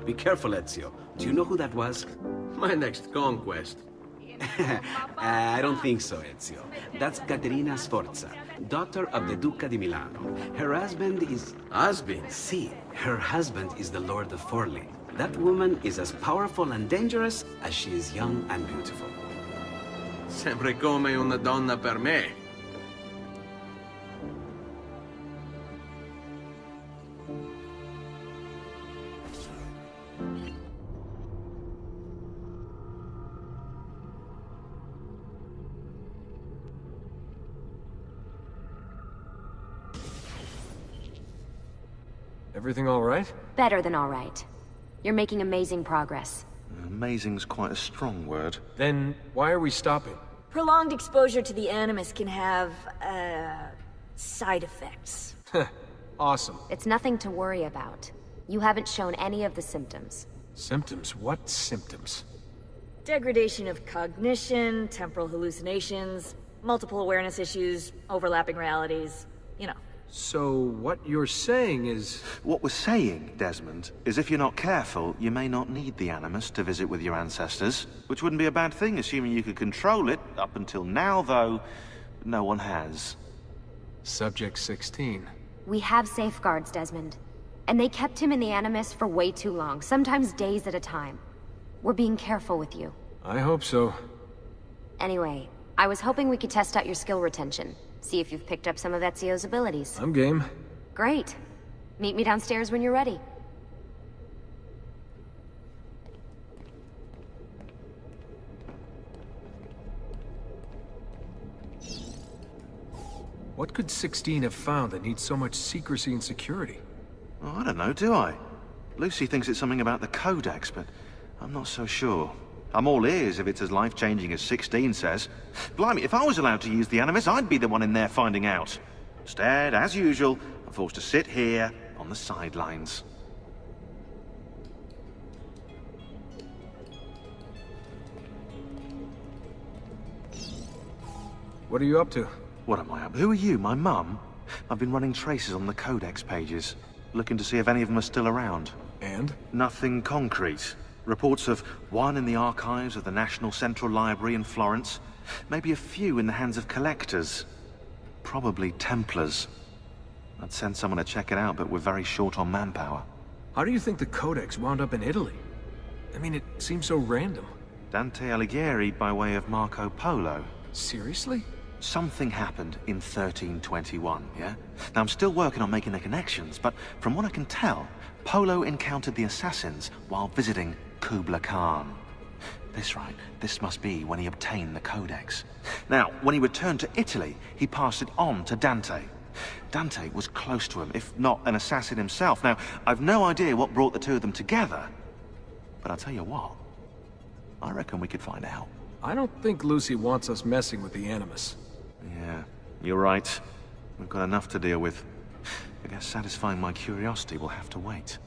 Be careful, Ezio. Do you know who that was? My next conquest. I don't think so, Ezio. That's Caterina Sforza, daughter of the Duca di Milano. Her husband is... Husband? See, her husband is the Lord of Forli. That woman is as powerful and dangerous as she is young and beautiful. Sempre come una donna per me. Everything all right? Better than all right. You're making amazing progress. Amazing's quite a strong word. Then why are we stopping? Prolonged exposure to the Animus can have, side effects. Awesome. It's nothing to worry about. You haven't shown any of the symptoms. Symptoms? What symptoms? Degradation of cognition, temporal hallucinations, multiple awareness issues, overlapping realities, you know. So what you're saying is... What we're saying, Desmond, is if you're not careful, you may not need the Animus to visit with your ancestors. Which wouldn't be a bad thing, assuming you could control it. Up until now, though, no one has. Subject 16. We have safeguards, Desmond. And they kept him in the Animus for way too long, sometimes days at a time. We're being careful with you. I hope so. Anyway, I was hoping we could test out your skill retention. See if you've picked up some of Ezio's abilities. I'm game. Great. Meet me downstairs when you're ready. What could 16 have found that needs so much secrecy and security? Oh, I don't know, do I? Lucy thinks it's something about the Codex, but I'm not so sure. I'm all ears if it's as life-changing as 16 says. Blimey, if I was allowed to use the Animus, I'd be the one in there finding out. Instead, as usual, I'm forced to sit here on the sidelines. What are you up to? What am I up? Who are you, my mum? I've been running traces on the Codex pages, looking to see if any of them are still around. And? Nothing concrete. Reports of one in the archives of the National Central Library in Florence. Maybe a few in the hands of collectors. Probably Templars. I'd send someone to check it out, but we're very short on manpower. How do you think the Codex wound up in Italy? I mean, it seems so random. Dante Alighieri by way of Marco Polo. Seriously? Something happened in 1321, yeah? Now, I'm still working on making the connections, but from what I can tell, Polo encountered the assassins while visiting Kubla Khan. This must be when he obtained the Codex. Now, when he returned to Italy, he passed it on to Dante. Dante was close to him, if not an assassin himself. Now, I've no idea what brought the two of them together, but I'll tell you what, I reckon we could find out. I don't think Lucy wants us messing with the Animus. Yeah, you're right. We've got enough to deal with. I guess satisfying my curiosity will have to wait.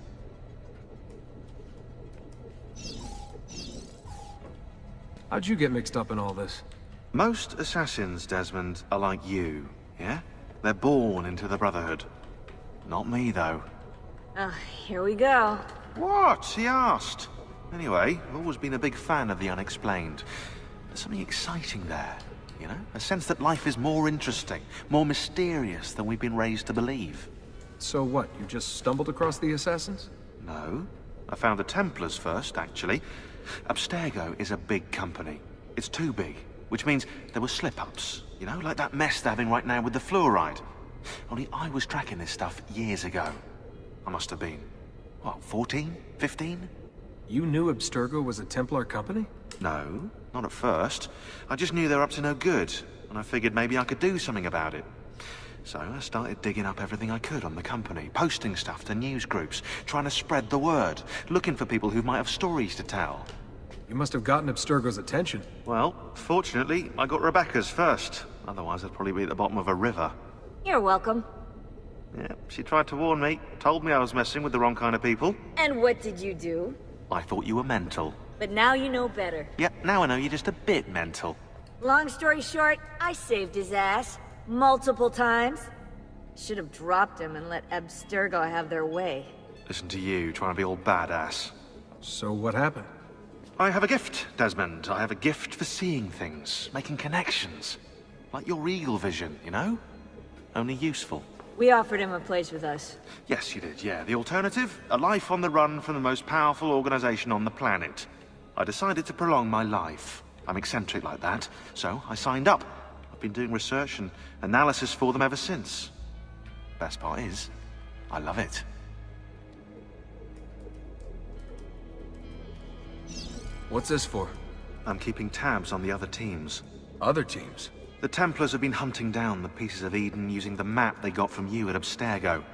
How'd you get mixed up in all this? Most assassins, Desmond, are like you, yeah? They're born into the Brotherhood. Not me, though. Here we go. What? He asked. Anyway, I've always been a big fan of the unexplained. There's something exciting there, you know? A sense that life is more interesting, more mysterious than we've been raised to believe. So what, you just stumbled across the assassins? No. I found the Templars first, actually. Abstergo is a big company. It's too big, which means there were slip-ups. You know, like that mess they're having right now with the fluoride. Only I was tracking this stuff years ago. I must have been, what, 14? 15? You knew Abstergo was a Templar company? No, not at first. I just knew they were up to no good, and I figured maybe I could do something about it. So I started digging up everything I could on the company, posting stuff to news groups, trying to spread the word, looking for people who might have stories to tell. You must have gotten Abstergo's attention. Well, fortunately, I got Rebecca's first. Otherwise, I'd probably be at the bottom of a river. You're welcome. Yeah, she tried to warn me, told me I was messing with the wrong kind of people. And what did you do? I thought you were mental. But now you know better. Yep, now I know you're just a bit mental. Long story short, I saved his ass. Multiple times. Should have dropped him and let Abstergo have their way. Listen to you, trying to be all badass. So what happened? I have a gift, Desmond. I have a gift for seeing things, making connections. Like your eagle vision, you know? Only useful. We offered him a place with us. Yes, you did, yeah. The alternative? A life on the run from the most powerful organization on the planet. I decided to prolong my life. I'm eccentric like that, so I signed up. I've been doing research and analysis for them ever since. Best part is, I love it. What's this for? I'm keeping tabs on the other teams. Other teams? The Templars have been hunting down the pieces of Eden using the map they got from you at Abstergo.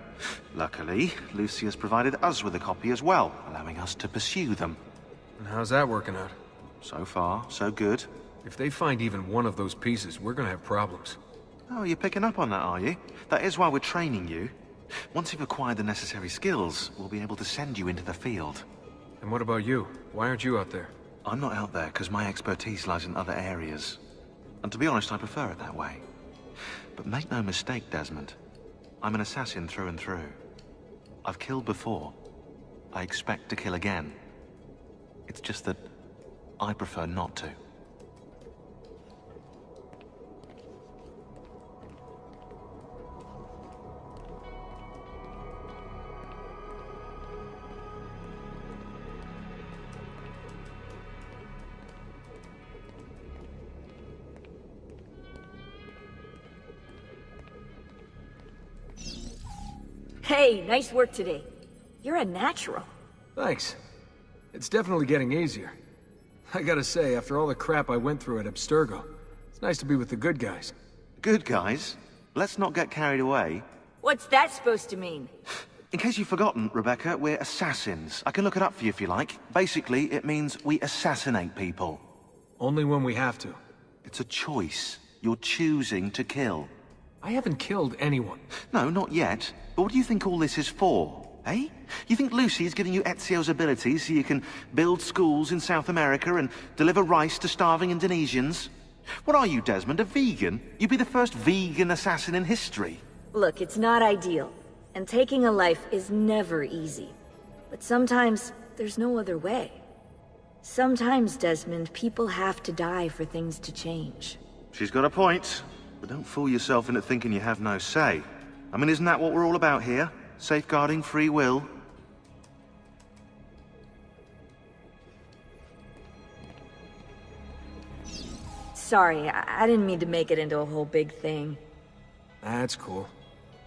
Luckily, Lucy has provided us with a copy as well, allowing us to pursue them. And how's that working out? So far, so good. If they find even one of those pieces, we're gonna have problems. Oh, you're picking up on that, are you? That is why we're training you. Once you've acquired the necessary skills, we'll be able to send you into the field. And what about you? Why aren't you out there? I'm not out there because my expertise lies in other areas. And to be honest, I prefer it that way. But make no mistake, Desmond. I'm an assassin through and through. I've killed before. I expect to kill again. It's just that I prefer not to. Hey, nice work today. You're a natural. Thanks. It's definitely getting easier. I gotta say, after all the crap I went through at Abstergo, it's nice to be with the good guys. Good guys? Let's not get carried away. What's that supposed to mean? In case you've forgotten, Rebecca, we're assassins. I can look it up for you if you like. Basically, it means we assassinate people. Only when we have to. It's a choice. You're choosing to kill. I haven't killed anyone. No, not yet. But what do you think all this is for, eh? You think Lucy is giving you Ezio's abilities so you can build schools in South America and deliver rice to starving Indonesians? What are you, Desmond, a vegan? You'd be the first vegan assassin in history. Look, it's not ideal. And taking a life is never easy. But sometimes, there's no other way. Sometimes, Desmond, people have to die for things to change. She's got a point. But don't fool yourself into thinking you have no say. I mean, isn't that what we're all about here? Safeguarding free will? Sorry, I didn't mean to make it into a whole big thing. That's cool.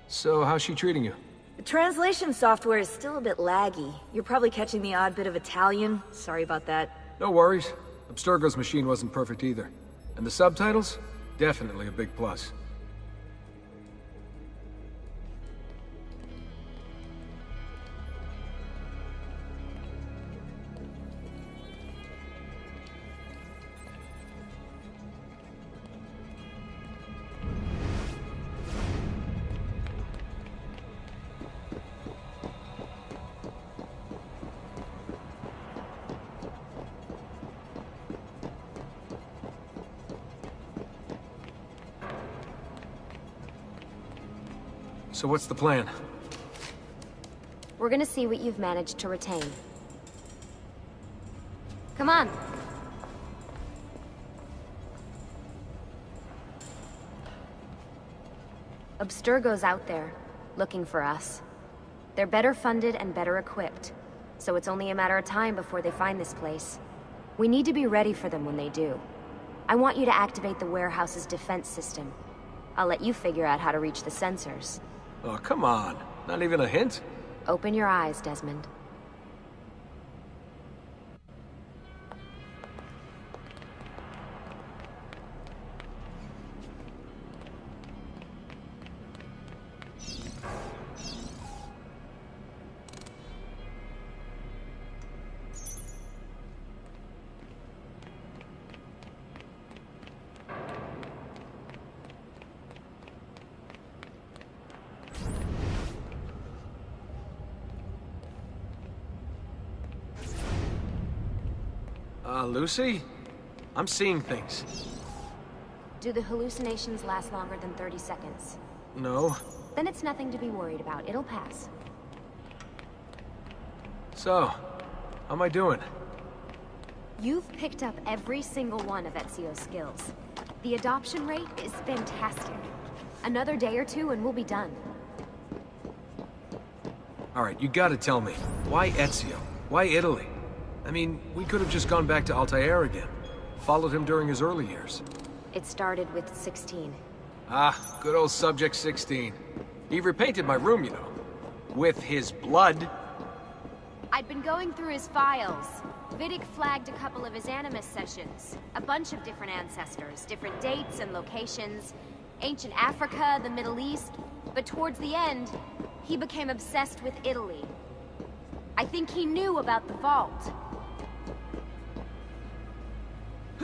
So, how's she treating you? The translation software is still a bit laggy. You're probably catching the odd bit of Italian. Sorry about that. No worries. Abstergo's machine wasn't perfect either. And the subtitles? Definitely a big plus. So what's the plan? We're gonna see what you've managed to retain. Come on. Abstergo's out there, looking for us. They're better funded and better equipped, so it's only a matter of time before they find this place. We need to be ready for them when they do. I want you to activate the warehouse's defense system. I'll let you figure out how to reach the sensors. Oh, come on. Not even a hint? Open your eyes, Desmond. Lucy? I'm seeing things. Do the hallucinations last longer than 30 seconds? No. Then it's nothing to be worried about. It'll pass. So, How am I doing? You've picked up every single one of Ezio's skills. The adoption rate is fantastic. Another day or two and we'll be done. Alright, you gotta tell me. Why Ezio? Why Italy? I mean, we could have just gone back to Altair again. Followed him during his early years. It started with 16. Ah, good old Subject 16. He repainted my room, you know. With his blood. I'd been going through his files. Vidic flagged a couple of his Animus sessions. A bunch of different ancestors, different dates and locations. Ancient Africa, the Middle East. But towards the end, he became obsessed with Italy. I think he knew about the vault.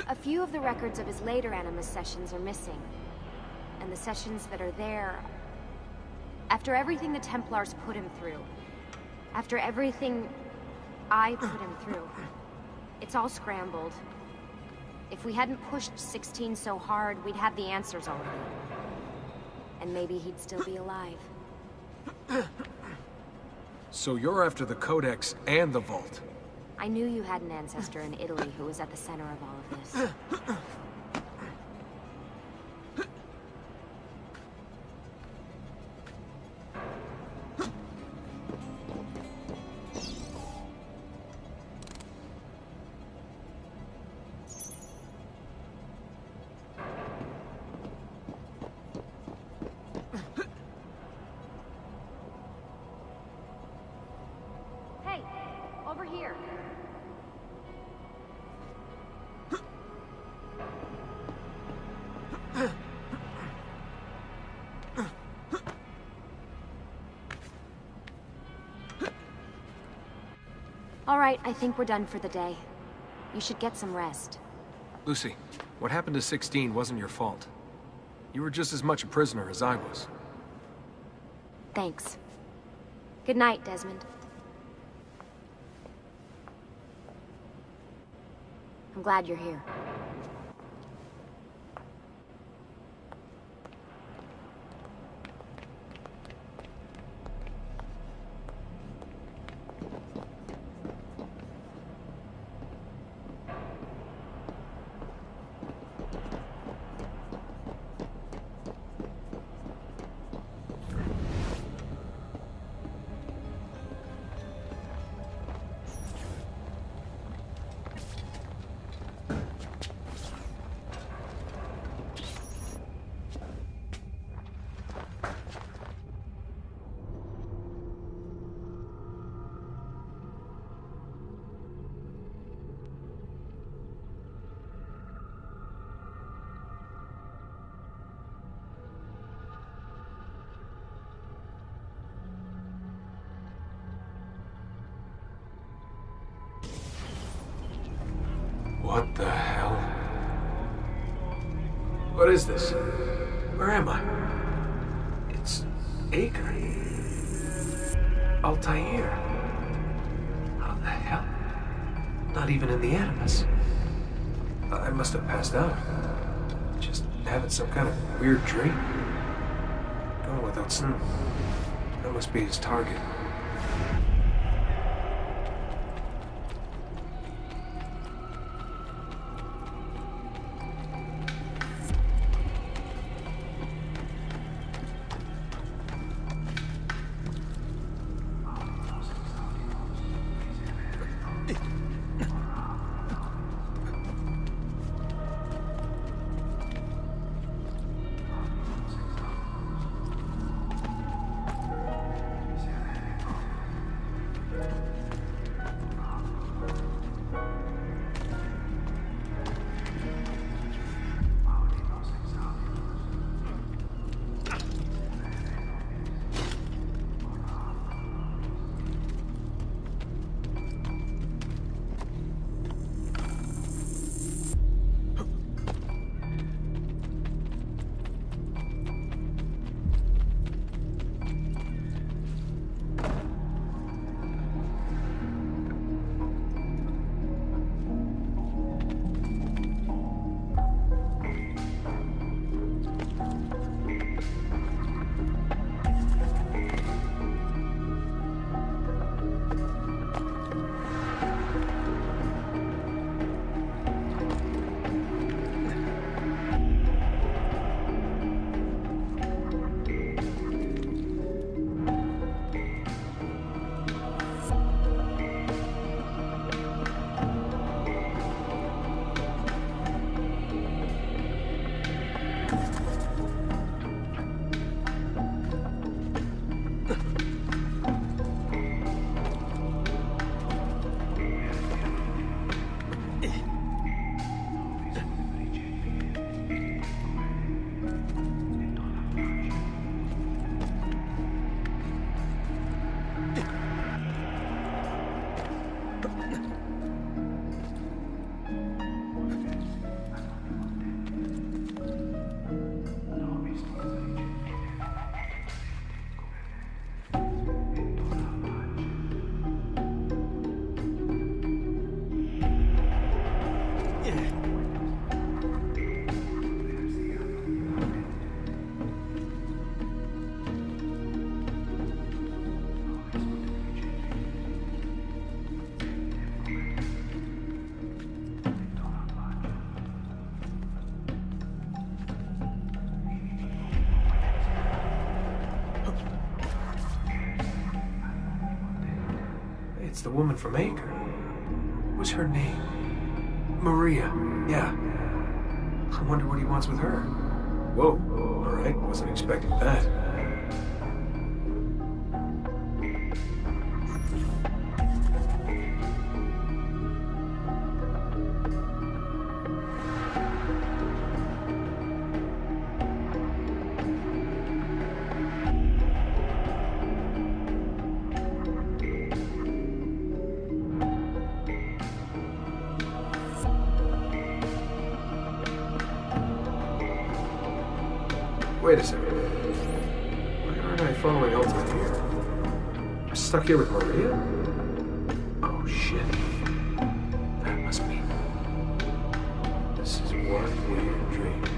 A few of the records of his later Animus sessions are missing. And the sessions that are there... After everything the Templars put him through, after everything I put him through, it's all scrambled. If we hadn't pushed 16 so hard, we'd have the answers already. And maybe he'd still be alive. So you're after the Codex and the Vault. I knew you had an ancestor in Italy who was at the center of all of this. Hey, over here. All right, I think we're done for the day. You should get some rest. Lucy, what happened to 16 wasn't your fault. You were just as much a prisoner as I was. Thanks. Good night, Desmond. I'm glad you're here. What the hell? What is this? Where am I? It's Acre. Altair. How the hell? Not even in the Animus. I must have passed out. Just having some kind of weird dream. Going without sleep. That must be his target. It's the woman from Acre. What was her name? Maria. Yeah. I wonder what he wants with her. Whoa. Alright, wasn't expecting that. Wait a second. Why aren't I following Elton here? I'm stuck here with Maria? Oh, shit. That must mean... This is one weird dream.